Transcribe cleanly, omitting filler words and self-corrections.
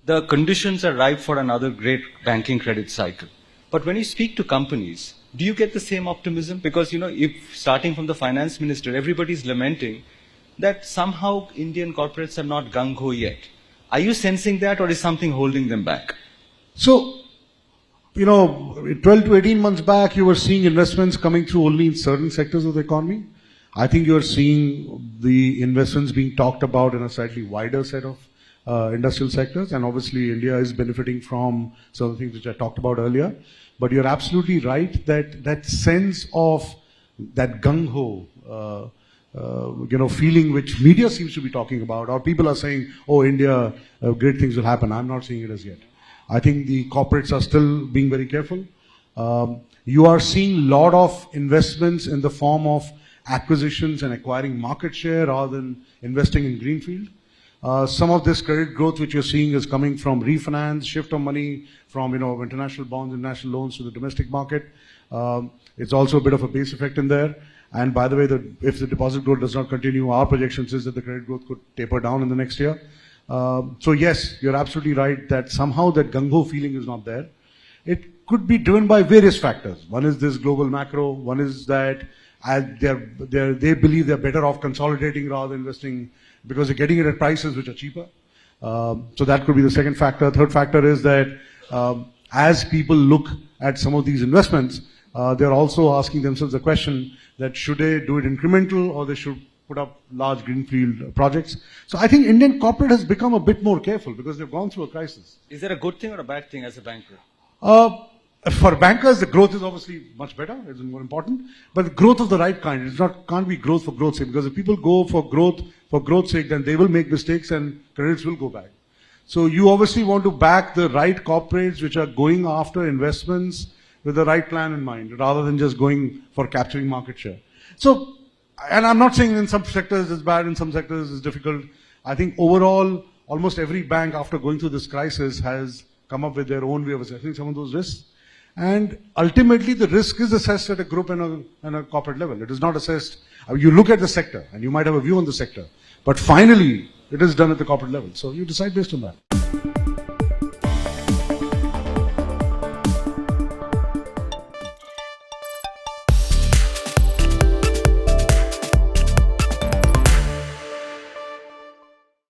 the conditions are ripe for another great banking credit cycle. But when you speak to companies, do you get the same optimism? Because, if starting from the finance minister, everybody's lamenting that somehow Indian corporates are not gung-ho yet. Are you sensing that, or is something holding them back? So, 12 to 18 months back, you were seeing investments coming through only in certain sectors of the economy. I think you're seeing the investments being talked about in a slightly wider set of industrial sectors, and obviously India is benefiting from some of the things which I talked about earlier. But you're absolutely right that that sense of that gung-ho, feeling which media seems to be talking about, or people are saying, oh, India, great things will happen. I'm not seeing it as yet. I think the corporates are still being very careful. You are seeing a lot of investments in the form of acquisitions and acquiring market share rather than investing in greenfield. Some of this credit growth which you're seeing is coming from refinance, shift of money from international bonds, international loans to the domestic market. It's also a bit of a base effect in there. And by the way, if the deposit growth does not continue, our projections is that the credit growth could taper down in the next year. So yes, you're absolutely right that somehow that gung-ho feeling is not there. It could be driven by various factors. One is this global macro. One is that they believe they're better off consolidating rather than investing because they're getting it at prices which are cheaper. So that could be the second factor. Third factor is that as people look at some of these investments, they're also asking themselves the question that should they do it incremental or they should put up large greenfield projects. So I think Indian corporate has become a bit more careful because they've gone through a crisis. Is that a good thing or a bad thing as a banker? For bankers, the growth is obviously much better, it's more important, but growth of the right kind. Can't be growth for growth's sake, because if people go for growth's sake, then they will make mistakes and credits will go back. So you obviously want to back the right corporates which are going after investments with the right plan in mind, rather than just going for capturing market share. So, and I'm not saying in some sectors it's bad, in some sectors it's difficult. I think overall, almost every bank after going through this crisis has come up with their own way of assessing some of those risks. And ultimately, the risk is assessed at a group and a corporate level. It is not assessed. You look at the sector, and you might have a view on the sector, but finally, it is done at the corporate level. So you decide based on that.